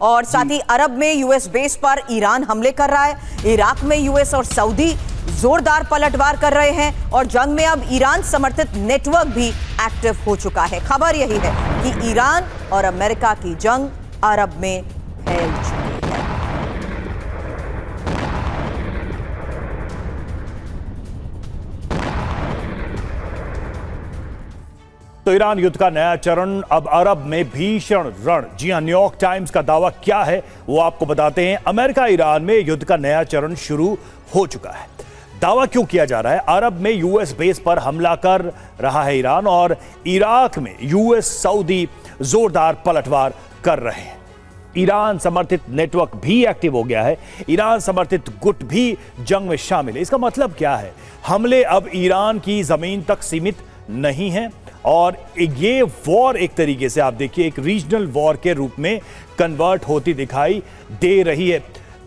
और साथ ही अरब में यूएस बेस पर ईरान हमले कर रहा है। इराक में यूएस और सऊदी जोरदार पलटवार कर रहे हैं और जंग में अब ईरान समर्थित नेटवर्क भी एक्टिव हो चुका है। खबर यही है कि ईरान और अमेरिका की जंग अरब में फैल चुकी है। तो ईरान युद्ध का नया चरण, अब अरब में भीषण रण। जी हां, न्यूयॉर्क टाइम्स का दावा क्या है वो आपको बताते हैं। अमेरिका ईरान में युद्ध का नया चरण शुरू हो चुका है। दावा क्यों किया जा रहा है? अरब में यूएस बेस पर हमला कर रहा है ईरान और इराक में यूएस सऊदी जोरदार पलटवार कर रहे हैं। ईरान समर्थित नेटवर्क भी एक्टिव हो गया है। ईरान समर्थित गुट भी जंग में शामिल है। इसका मतलब क्या है? हमले अब ईरान की जमीन तक सीमित नहीं है और ये वॉर एक तरीके से आप देखिए एक रीजनल वॉर के रूप में कन्वर्ट होती दिखाई दे रही है।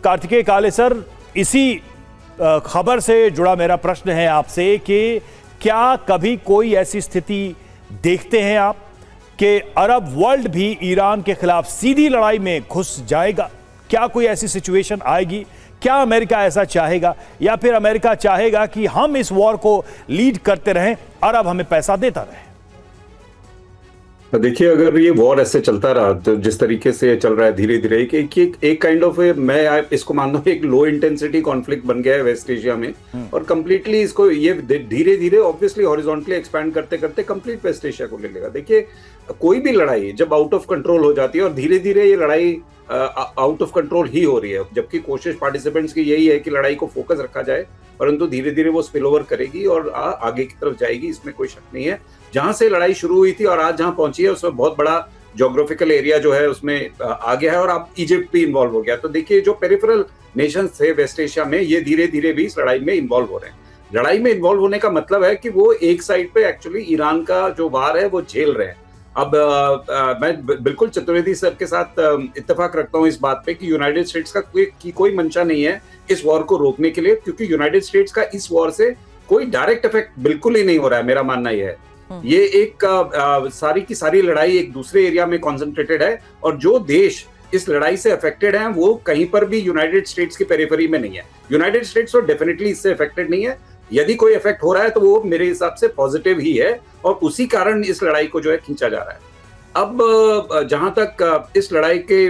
कार्तिकेय काले सर, इसी खबर से जुड़ा मेरा प्रश्न है आपसे कि क्या कभी कोई ऐसी स्थिति देखते हैं आप कि अरब वर्ल्ड भी ईरान के खिलाफ सीधी लड़ाई में घुस जाएगा? क्या कोई ऐसी सिचुएशन आएगी? क्या अमेरिका ऐसा चाहेगा या फिर अमेरिका चाहेगा कि हम इस वॉर को लीड करते रहें, अरब हमें पैसा देता रहे? देखिए, अगर ये वॉर ऐसे चलता रहा तो जिस तरीके से चल रहा है धीरे धीरे एक काइंड ऑफ मैं इसको मानता हूँ एक लो इंटेंसिटी कॉन्फ्लिक्ट बन गया है वेस्ट एशिया में और कंप्लीटली इसको ये धीरे धीरे ऑब्वियसली हॉरिजॉन्टली एक्सपैंड करते करते कंप्लीट वेस्ट एशिया को ले लेगा। देखिए, कोई भी लड़ाई जब आउट ऑफ कंट्रोल हो जाती है और धीरे धीरे ये लड़ाई आउट ऑफ कंट्रोल ही हो रही है, जबकि कोशिश पार्टिसिपेंट्स की यही है कि लड़ाई को फोकस रखा जाए, परंतु धीरे धीरे वो स्पिल ओवर करेगी और आगे की तरफ जाएगी, इसमें कोई शक नहीं है। जहां से लड़ाई शुरू हुई थी और आज जहां पहुंची है उसमें बहुत बड़ा ज्योग्राफिकल एरिया जो है उसमें आ गया है और अब इजिप्ट भी इन्वॉल्व हो गया। तो देखिए, जो पेरिफेरल नेशंस थे वेस्ट एशिया में, ये धीरे धीरे भी इस लड़ाई में इन्वॉल्व हो रहे हैं। लड़ाई में इन्वॉल्व होने का मतलब है कि वो एक साइड पे एक्चुअली ईरान का जो वार है वो झेल रहे हैं। अब मैं बिल्कुल चतुर्वेदी सर के साथ इत्तेफाक रखता हूं इस बात पे कि यूनाइटेड स्टेट्स का कोई मंशा नहीं है इस वॉर को रोकने के लिए, क्योंकि यूनाइटेड स्टेट्स का इस वॉर से कोई डायरेक्ट इफेक्ट बिल्कुल ही नहीं हो रहा है। मेरा मानना यह है ये एक सारी की सारी लड़ाई एक दूसरे एरिया में कॉन्सेंट्रेटेड है और जो देश इस लड़ाई से अफेक्टेड हैं वो कहीं पर भी यूनाइटेड स्टेट्स की पेरिफेरी में नहीं है। यूनाइटेड स्टेट्स तो डेफिनेटली इससे अफेक्टेड नहीं है। यदि कोई इफेक्ट हो रहा है तो वो मेरे हिसाब से पॉजिटिव ही है और उसी कारण इस लड़ाई को जो है खींचा जा रहा है। अब जहां तक इस लड़ाई के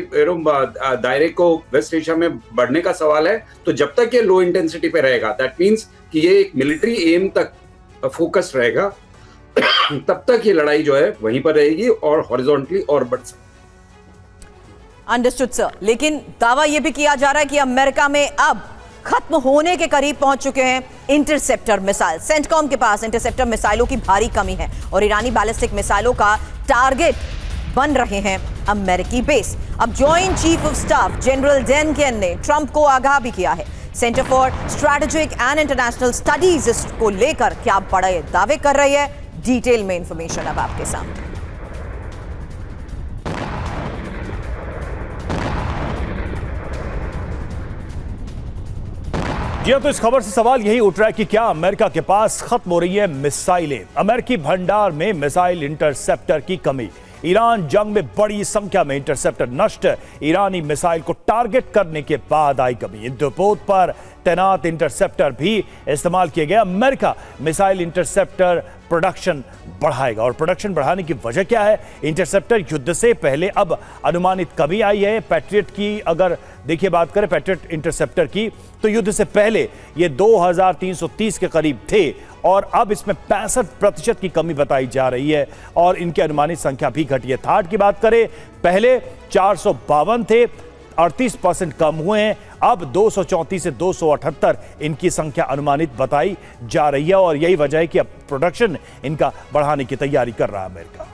दायरे को वेस्ट एशिया में बढ़ने का सवाल है, तो जब तक ये लो इंटेंसिटी पे रहेगा, दैट मीन्स कि ये एक मिलिट्री एम तक फोकस रहेगा, तब तक ये लड़ाई जो है वहीं पर रहेगी और हॉरिजॉन्टली और बढ़ सकती। अंडरस्टूड सर, लेकिन दावा यह भी किया जा रहा है कि अमेरिका में अब खत्म होने के करीब पहुंच चुके हैं इंटरसेप्टर मिसाइल। सेंटकॉम के पास इंटरसेप्टर मिसाइलों की भारी कमी है और ईरानी बैलिस्टिक मिसाइलों का टारगेट बन रहे हैं अमेरिकी बेस। अब joint chief of staff general Dan Caine ने ट्रंप को आगाह भी किया है। Centre for strategic and international studies को लेकर क्या बड़े दावे कर रही है, डिटेल में इंफॉर्मेशन अब आपके सामने। जी तो इस खबर से सवाल यही उठ रहा है कि क्या अमेरिका के पास खत्म हो रही है मिसाइलें? अमेरिकी भंडार में मिसाइल इंटरसेप्टर की कमी। ईरान जंग में बड़ी संख्या में इंटरसेप्टर नष्ट। ईरानी मिसाइल को टारगेट करने के बाद आई कमी। युद्धपोत पर तैनात इंटरसेप्टर भी इस्तेमाल किए गए। अमेरिका मिसाइल इंटरसेप्टर प्रोडक्शन बढ़ाएगा और प्रोडक्शन बढ़ाने की वजह क्या है? इंटरसेप्टर युद्ध से पहले अब अनुमानित कमी आई है। पैट्रियट की अगर देखिए बात करें पैट्रियट इंटरसेप्टर की, तो युद्ध से पहले ये 2330 के करीब थे और अब इसमें 65% की कमी बताई जा रही है और इनकी अनुमानित संख्या भी घटी है। थाट की बात करें, पहले 452 थे, 38% कम हुए हैं। अब 234 से 278 इनकी संख्या अनुमानित बताई जा रही है और यही वजह है कि अब प्रोडक्शन इनका बढ़ाने की तैयारी कर रहा है अमेरिका।